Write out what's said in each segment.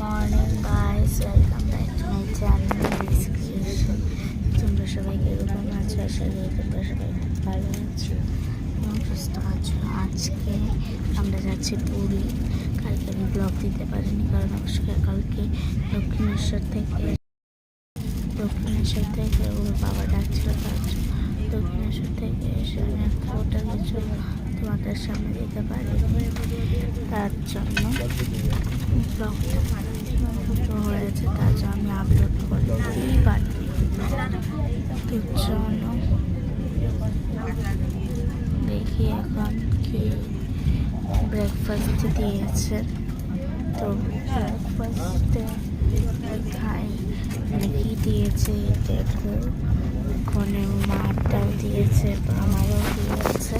Morning guys, welcome back to my channel Ris creation. তোমরা সবাই কীরকম আছো? আশা করি তোমরা সবাই খুব ভালো আছো এবং সুস্থ আছো। আজকে আমরা যাচ্ছি পুরী। কালকে আমি ব্লগ দিতে পারিনি কারণ কালকে দক্ষিণেশ্বর থেকে ওর বাবা ডাকছিল, তার জন্য দক্ষিণেশ্বর থেকে এসে আমি একটা হোটেলে চলে তোমাদের সামনে দিতে পারি, তার জন্য ব্লগটা ছোটো হয়েছে, তার জন্য আমি আপলোড করতেই পারি। তোর জন্য দেখি এখন কি ব্রেকফাস্ট দিয়েছে। তো ব্রেকফাস্টে খাই কি দিয়েছে দেখো। ওখানে মারটাও দিয়েছে, আমারও দিয়েছে।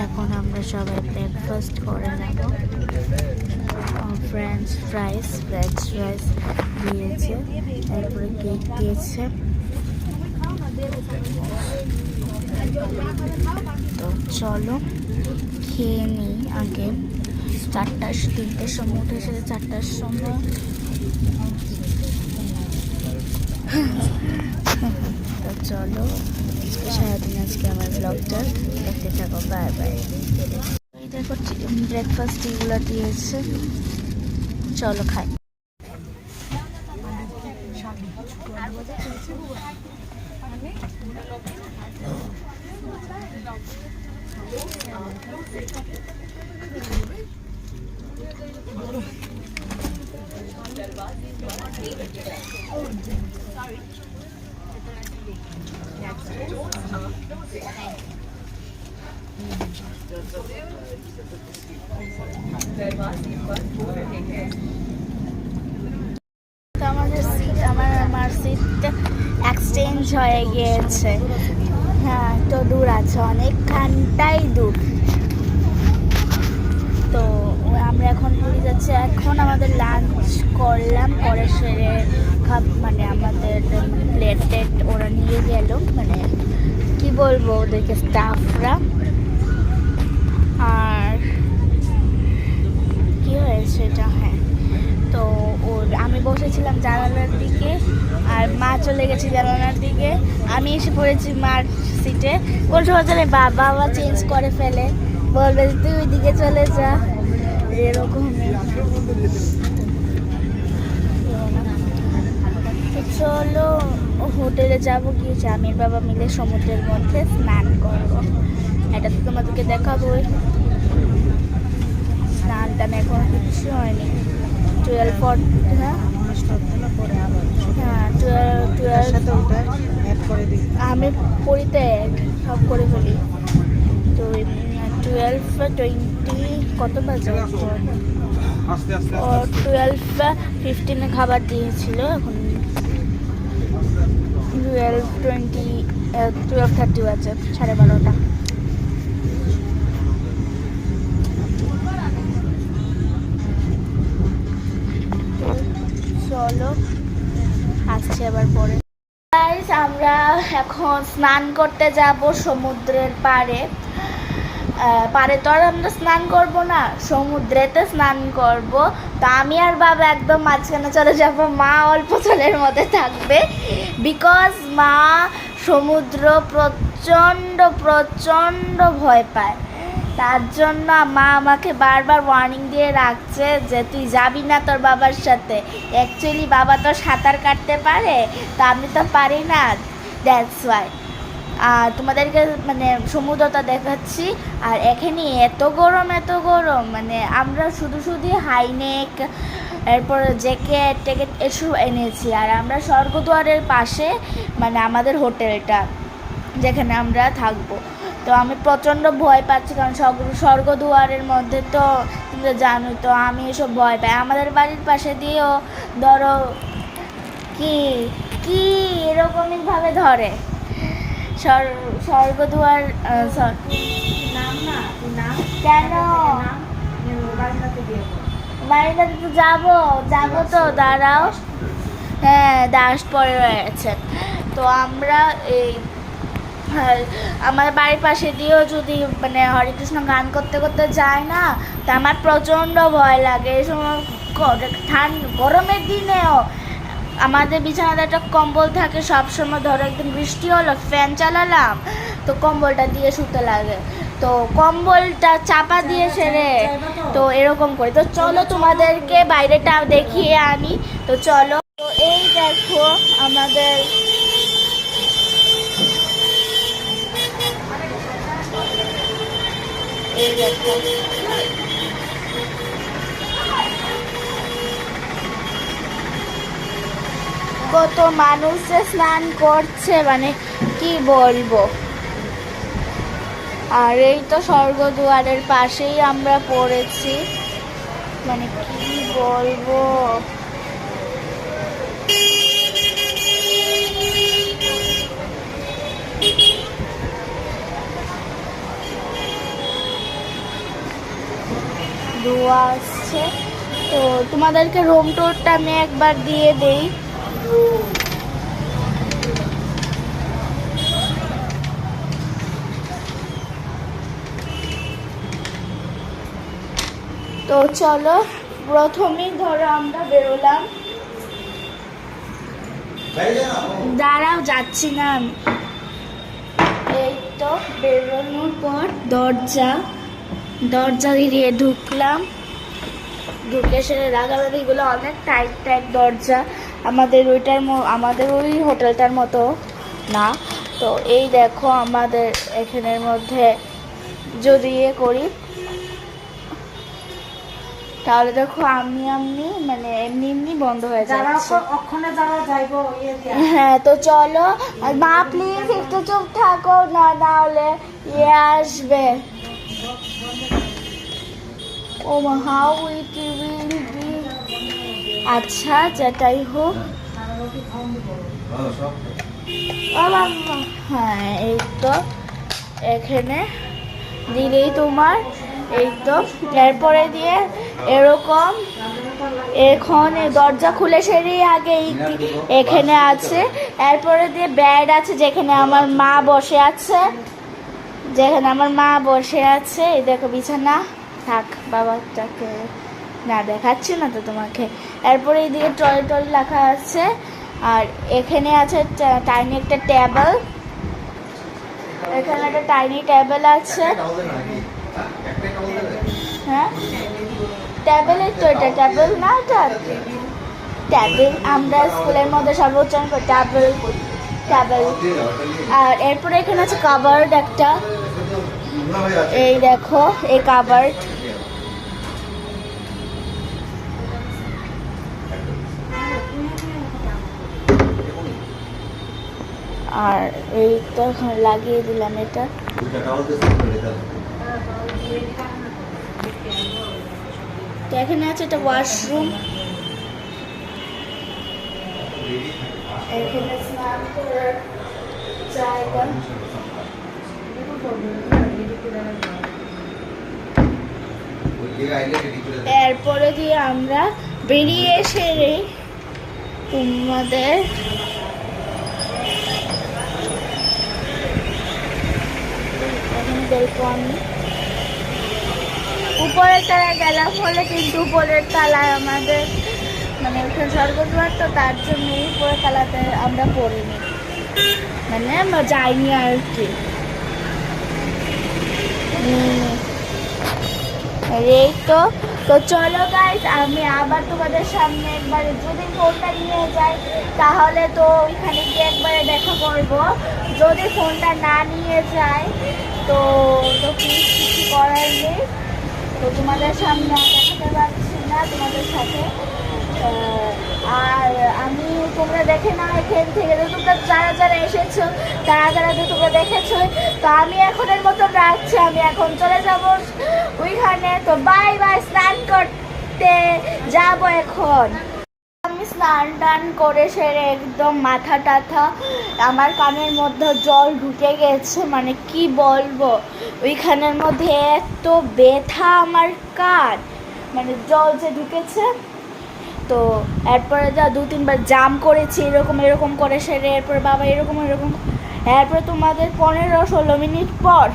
এখন আমরা সবাই ব্রেকফাস্ট করে নেব। ফ্রেঞ্চ ফ্রাইস দিয়েছে, তারপরে কেক দিয়েছে। তো চলো খেয়ে নিই। আগে 3টার সময় উঠেছে, 4টার সময়। তো চলো সারাদিন আজকে আমার ব্লগটা দেখতে থাকো। Bye bye. এই দেখো ব্রেকফাস্ট এগুলো দিয়েছে, চলো খাই। আমার সিটটা এক্সচেঞ্জ হয়ে গিয়েছে। হ্যাঁ, তো দূর আছে, অনেকখানটাই দূর। তো আমরা এখন পুরী যাচ্ছি। এখন আমাদের লাঞ্চ করলাম, করে সেরে মানে আমাদের প্লেট ওরা নিয়ে গেল, মানে কি বলবো ওদেরকে, স্টাফরা। আর কি হয়েছে এটা, হ্যাঁ, তো আমি বসেছিলাম জানালার দিকে আর মা চলে গেছে জানালার দিকে। আমি এসে পড়েছি মার সিটে। কোন সময় জানে বাবা চেঞ্জ করে ফেলে, বলবে তুই ওই দিকে চলে যা, এরকমই। চলো হোটেলে যাবো, গিয়ে আমির বাবা মিলে সমুদ্রের মধ্যে স্নান করবো। এটা তো তোমাদেরকে দেখাবো। স্নান টান এখনো কিছু হয়নি। 12 হ্যাঁ 12 আমি পড়িতে সব করে ফেলি। তো 12:20 কত বাজে, 12:15 খাবার দিয়েছিল। এখন 12:30 বাজে, 12:30। চলো আসছি আবার পরে। আমরা এখন স্নান করতে যাব সমুদ্রের পাড়ে। তো আর আমরা স্নান করব না, সমুদ্রেতে স্নান করব। তো আমি আর বাবা একদম মাঝখানে চলে যাব, মা অল্প জলের মধ্যে থাকবে। বিকজ মা সমুদ্র প্রচণ্ড ভয় পায়। তার জন্য মা আমাকে বারবার ওয়ার্নিং দিয়ে রাখছে যে তুই যাবি না তোর বাবার সাথে। অ্যাকচুয়ালি বাবা তো সাঁতার কাটতে পারে, তা আমি তো পারি না, দ্যাটস ওয়াই। আর তোমাদেরকে মানে সমুদ্রটা দেখাচ্ছি। আর এখানে এত গরম, মানে আমরা শুধু হাইনেক, এরপর জ্যাকেট এসব এনেছি। আর আমরা স্বর্গদ্বারের পাশে, মানে আমাদের হোটেলটা যেখানে আমরা থাকবো। তো আমি প্রচণ্ড ভয় পাচ্ছি, কারণ স্বর্গদুয়ারের মধ্যে তো তোমরা জানো তো আমি এসব ভয় পাই। আমাদের বাড়ির পাশে দিয়েও ধরো কি এরকমইভাবে ধরে স্বর্গদুয়ার। কেন বাড়িটাতে তো যাবো তো, দাঁড়াও। হ্যাঁ, দাস পরে রয়েছে। তো আমরা এই আমার বাড়ির পাশে দিয়েও যদি মানে হরে কৃষ্ণ গান করতে যায় না, তা আমার প্রচণ্ড ভয় লাগে। এই সময় গরমের দিনেও আমাদের বিছানাতে একটা কম্বল থাকে সবসময়। ধরো একদিন বৃষ্টি হলো, ফ্যান চালালাম, তো কম্বলটা দিয়ে শুতে লাগে, তো কম্বলটা চাপা দিয়ে সেরে তো এরকম করি। তো চলো তোমাদেরকে বাইরেটা দেখিয়ে আনি। তো চলো, তো এই দেখো আমাদের এই দেখো কত মানুষ যে স্নান করছে, মানে কি বলবো। আর এই তো স্বর্গদুয়ারের পাশেই আমরা পড়েছি, মানে কি বলবো। ধোঁয়া আসছে। তো তোমাদেরকে রুম টুরটা আমি একবার দিয়ে দেই। তো চলো, প্রথমেই ধরো আমরা বেরোলাম। দাঁড়াও, যাচ্ছি না আমি। এই তো বেরোনোর পর দরজা দিয়ে ঢুকলাম। ঢুকে সেরে রাগারাগিগুলো অনেক টাইট টাইট দরজা, আমাদের ওই হোটেলটার মতো না। তো এই দেখো আমাদের এখানের মধ্যে যদি করি তাহলে দেখো মানে এমনি বন্ধ হয়ে যাচ্ছে। হ্যাঁ, তো চলো। আর মা প্লিজ একটু চুপ থাকো, না হলে আসবে। ও মা, হাউ ইট উইল বি। আচ্ছা, যেটাই হোক। হ্যাঁ, এই তো এখানে দিলেই তোমার এই তো, এরপরে দিয়ে এরকম এখন দরজা খুলে সেরেই আগে এখানে আছে। এরপরে দিয়ে বেড আছে যেখানে আমার মা বসে আছে, এই দেখো বিছানা। থাক, বাবাটাকে না দেখাচ্ছি না তো তোমাকে। এরপরে এইদিকে টয়লেট লেখা আছে। আর এখানে আছে টাইনি একটা টেবিল, এখানে একটা টাইনি টেবিল আছে। হ্যাঁ, টেবিলই তো, এটা টেবিল না, এটা টেবিল। আমরা স্কুলের মধ্যে সর্বোচ্চারণ করি টেবিল। আর এরপরে এখানে আছে কাবার্ড একটা, এই দেখো এই কাবার্ড। আর এই তো লাগিয়ে দিলাম এটা। তো এখানে আছে একটা ওয়াশরুম, এখানে স্নান করার জায়গা। এরপরে দিয়ে আমরা বেরিয়ে এসে তোমাদের দেখবো আমি উপরের তলায় গেলাম বলে, কিন্তু উপরের তলায় আমাদের মানে ওখানে স্বর্গদ্বার, তো তার জন্য উপরের তলাতে আমরা পড়িনি, মানে আমরা যাইনি আর কি। এই তো চলো গাইস, আমি আবার তোমাদের সামনে একবারে যদি ফোনটা নিয়ে যাই তাহলে তো ওইখানে গিয়ে একবারে দেখা করবো। যদি ফোনটা না নিয়ে যায় তো প্লিজ কিছু করার নেই। তো তোমাদের সামনে দেখাতে পারছি না তোমাদের সাথে। আর আমি তোমরা দেখে না এখান থেকে, তোমরা যারা এসেছো তারা তো তোমরা দেখেছো। তো আমি এখনের মতো রাখছি, আমি এখন চলে যাবো ওইখানে। তো বাই, স্নান করতে যাব এখন। আমি স্নান টান করে সেরে একদম মাথা টাথা, আমার কানের মধ্যে জল ঢুকে গেছে, মানে কি বলবো। ওইখানের মধ্যে এত ব্যথা আমার কান, মানে জল যে ঢুকেছে। তো এরপরে যা 2-3 বার জাম করেছি এরকম করে সেরে, এরপরে বাবা এরকম। এরপরে তোমাদের 15-16 মিনিট পর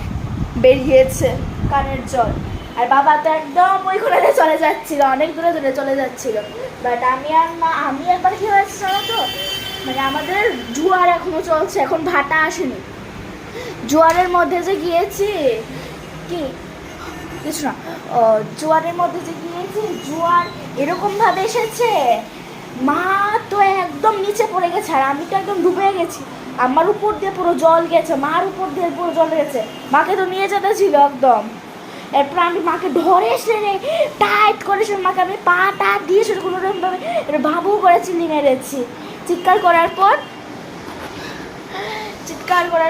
বেরিয়েছে কানের জল। আর বাবা তো একদম ওই কোণাতে চলে যাচ্ছিল, অনেক দূরে দূরে চলে যাচ্ছিল। বাট আমি একবার কি হয়েছে জানো তো, মানে আমাদের জোয়ার এখনো চলছে, এখন ভাটা আসেনি। জোয়ারের মধ্যে যে গিয়েছি, কি কিছু না, জোয়ারের মধ্যে যে গিয়েছি, জোয়ার এরকমভাবে এসেছে, মা তো একদম নিচে পড়ে গেছে আর আমি তো একদম ডুবে গেছি। আমার উপর দিয়ে পুরো জল গেছে, মার উপর দিয়ে পুরো জল গেছে, মাকে তো নিয়ে যেতে ছিল একদম। এরপর আমি মাকে ধরে সেরে টাইট করে সে মাকে আমি পা টা দিয়ে সেটা কোনোরকমভাবে ভাবু করে চিনি মেরেছি। চিৎকার করার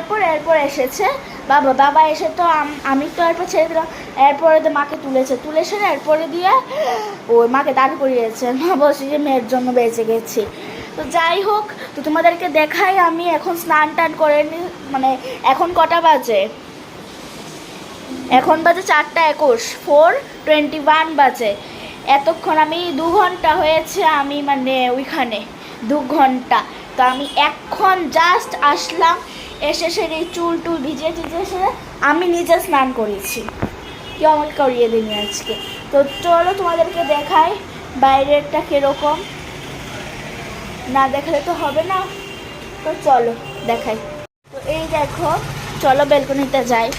পর এরপর এসেছে বাবা এসে তো আমি তো এরপর ছেড়ে দিলাম। এরপরে তো মাকে তুলে সেরে এরপরে দিয়ে ওই মাকে দাঁড় করিয়েছে। মা বলছি যে মেয়ের জন্য বেঁচে গেছি। তো যাই হোক, তো তোমাদেরকে দেখাই আমি এখন স্নান টান করে নি। মানে এখন কটা বাজে? এখন বাজে 4:21, 4:21 বাজে। এতক্ষণ আমি 2 ঘন্টা হয়েছে আমি মানে ওইখানে 2 ঘন্টা। তো আমি এখন জাস্ট আসলাম, এসে সেরে চুল ভিজিয়ে সেরে আমি নিজে স্নান করেছি। কেউ আমাকে করিয়ে দিনি আজকে। তো চলো তোমাদেরকে দেখাই বাইরেরটা কীরকম, না দেখালে তো হবে না। তো চলো দেখাই। তো এই দেখো, চলো বেলকনিতে যাই।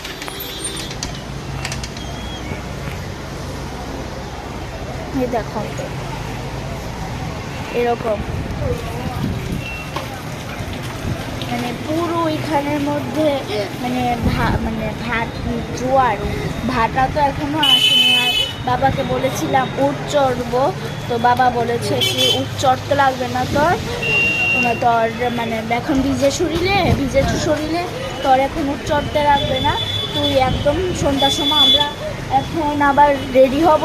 এই দেখো এরকম, মানে পুরো এখানের মধ্যে মানে জোয়ার, ভাটা তো এখনো আসেনি। আর বাবাকে বলেছিলাম উট চড়বো, তো বাবা বলেছে কি উট চড়তে লাগবে না তোর মানে এখন ভিজে শরীরে তোর এখন উট চড়তে লাগবে না। তুই একদম সন্ধ্যার সময় আমরা এখন আবার রেডি হব।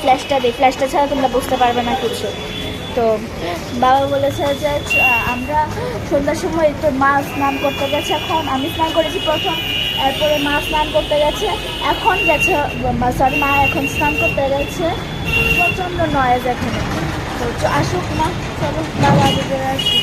ফ্ল্যাশটা ছাড়া তোমরা বুঝতে পারবে না কিছু। তো বাবা বলেছে যে আমরা সন্ধ্যার সময় তো মা স্নান করতে গেছে, এখন আমি স্নান করেছি প্রথম, এরপরে মা স্নান করতে গেছে, এখন গেছে মা এখন স্নান করতে গেছে। প্রচণ্ড নয়েজ এখানে। তো আসুক না, চলো বাবা আগে আসি।